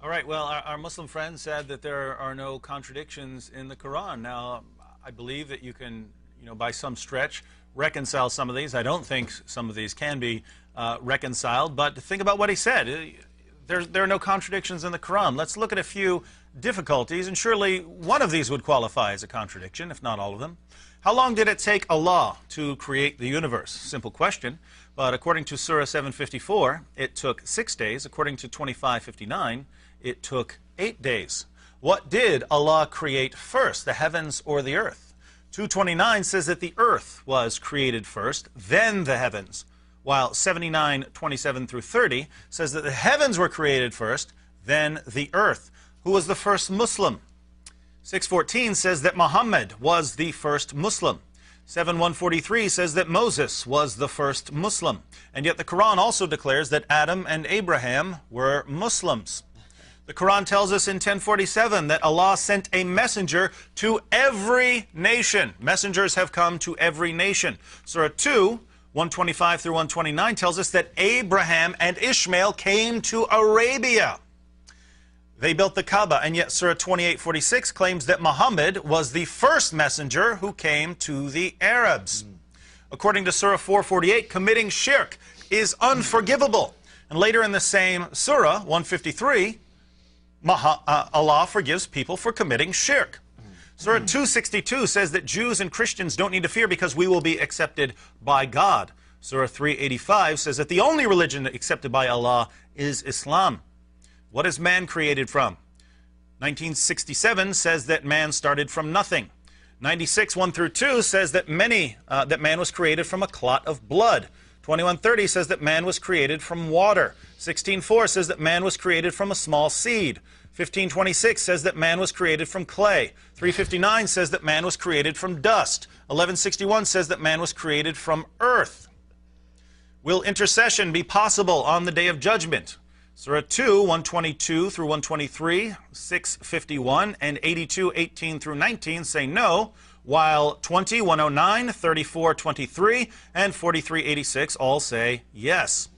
All right, well, our Muslim friend said that there are no contradictions in the Quran. Now, I believe that you can, by some stretch, reconcile some of these. I don't think some of these can be reconciled, but think about what he said. There are no contradictions in the Quran. Let's look at a few difficulties, and surely one of these would qualify as a contradiction, if not all of them. How long did it take Allah to create the universe? Simple question, but according to Surah 754, it took 6 days. According to 2559, it took 8 days. What did Allah create first, the heavens or the earth? 229 says that the earth was created first, then the heavens, while 79:27 through 30 says that the heavens were created first, then the earth. Who was the first Muslim? 614 says that Muhammad was the first Muslim. 7:143 says that Moses was the first Muslim. And yet the Quran also declares that Adam and Abraham were Muslims. The Quran tells us in 1047 that Allah sent a messenger to every nation. Messengers have come to every nation. Surah 2, 125 through 129 tells us that Abraham and Ishmael came to Arabia. They built the Kaaba, and yet Surah 28:46 claims that Muhammad was the first messenger who came to the Arabs. According to Surah 4:48, committing shirk is unforgivable. And later in the same Surah, 153, Allah forgives people for committing shirk. Surah 262 says that Jews and Christians don't need to fear because we will be accepted by God. Surah 385 says that the only religion accepted by Allah is Islam. What is man created from? 1967 says that man started from nothing. 96, 1 through 2 says that man was created from a clot of blood. 2130 says that man was created from water. 16:4 says that man was created from a small seed. 15:26 says that man was created from clay. 359 says that man was created from dust. 1161 says that man was created from earth. Will intercession be possible on the Day of Judgment? Surah 2, 122 through 123, 651, and 82, 18 through 19 say no, while 20, 109, 34, 23, and 43, 86 all say yes.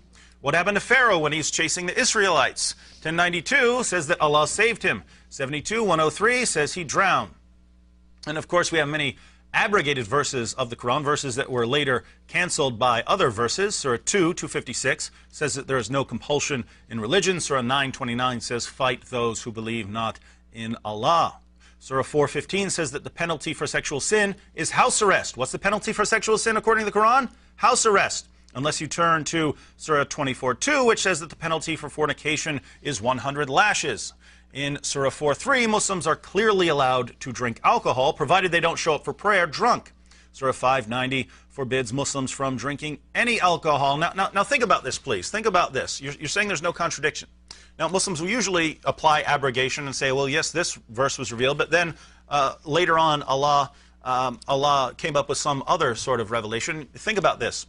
What happened to Pharaoh when he's chasing the Israelites? 1092 says that Allah saved him. 72, 103 says he drowned. And of course we have many abrogated verses of the Quran, verses that were later canceled by other verses. Surah 2, 256 says that there is no compulsion in religion. Surah 9:29 says, fight those who believe not in Allah. Surah 4:15 says that the penalty for sexual sin is house arrest. What's the penalty for sexual sin according to the Quran? House arrest. Unless you turn to Surah 24:2, which says that the penalty for fornication is 100 lashes. In Surah 4:3, Muslims are clearly allowed to drink alcohol, provided they don't show up for prayer drunk. Surah 590 forbids Muslims from drinking any alcohol. Now think about this, please. Think about this. You're saying there's no contradiction. Now, Muslims will usually apply abrogation and say, well, yes, this verse was revealed, but then later on, Allah came up with some other sort of revelation. Think about this.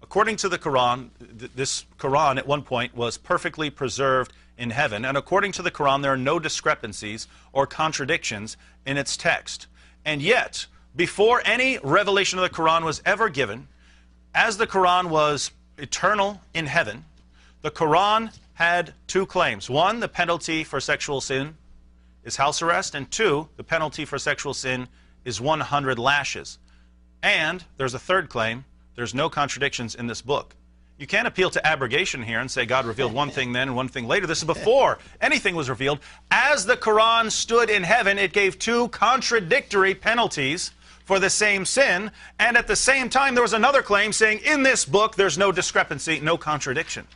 According to the Quran, this Quran at one point was perfectly preserved in heaven, and according to the Quran, there are no discrepancies or contradictions in its text. And yet, before any revelation of the Quran was ever given, as the Quran was eternal in heaven, the Quran had two claims. One, the penalty for sexual sin is house arrest, and two, the penalty for sexual sin is 100 lashes. And there's a third claim. There's no contradictions in this book. You can't appeal to abrogation here and say God revealed one thing then and one thing later. This is before anything was revealed. As the Quran stood in heaven, it gave two contradictory penalties for the same sin, and at the same time there was another claim saying in this book there's no discrepancy, no contradiction.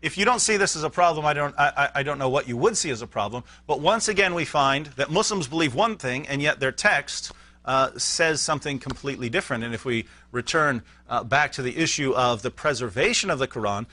If you don't see this as a problem, I don't know what you would see as a problem. But once again we find that Muslims believe one thing and yet their text says something completely different. And if we return back to the issue of the preservation of the Quran,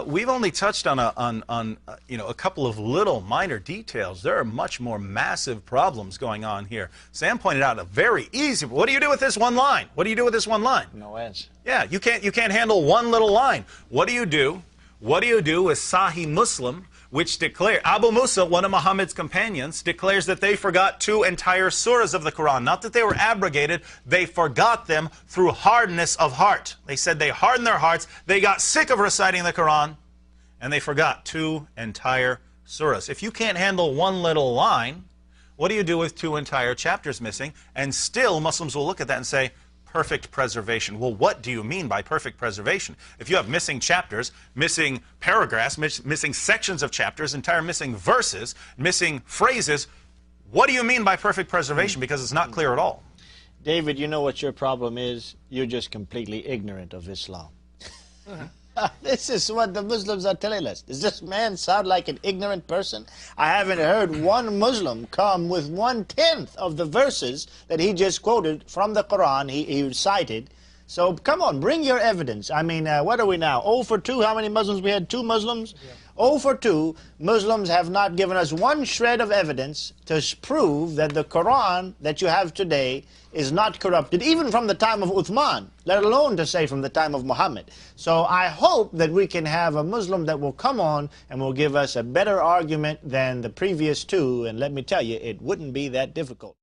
we've only touched on a couple of little minor details. There are much more massive problems going on here. Sam pointed out a very easy. What do you do with this one line? What do you do with this one line? No edge. Yeah, you can't handle one little line. What do you do? What do you do with Sahih Muslim, which declare Abu Musa, one of Muhammad's companions, declares that they forgot two entire surahs of the Quran. Not that they were abrogated, they forgot them through hardness of heart. They said they hardened their hearts, they got sick of reciting the Quran, and they forgot two entire surahs. If you can't handle one little line, what do you do with 2 entire chapters missing? And still, Muslims will look at that and say, perfect preservation. Well, what do you mean by perfect preservation? If you have missing chapters, missing paragraphs, missing sections of chapters, entire missing verses, missing phrases, what do you mean by perfect preservation? Because it's not clear at all. David, you know what your problem is? You're just completely ignorant of Islam. This is what the Muslims are telling us. Does this man sound like an ignorant person? I haven't heard one Muslim come with 1/10 of the verses that he just quoted from the Quran, he cited. So come on, bring your evidence. I mean, what are we now? 0 for 2? How many Muslims? We had 2 Muslims? Yeah. 0 for 2. Muslims have not given us one shred of evidence to prove that the Quran that you have today is not corrupted, even from the time of Uthman, let alone to say from the time of Muhammad. So I hope that we can have a Muslim that will come on and will give us a better argument than the previous 2, and let me tell you, it wouldn't be that difficult.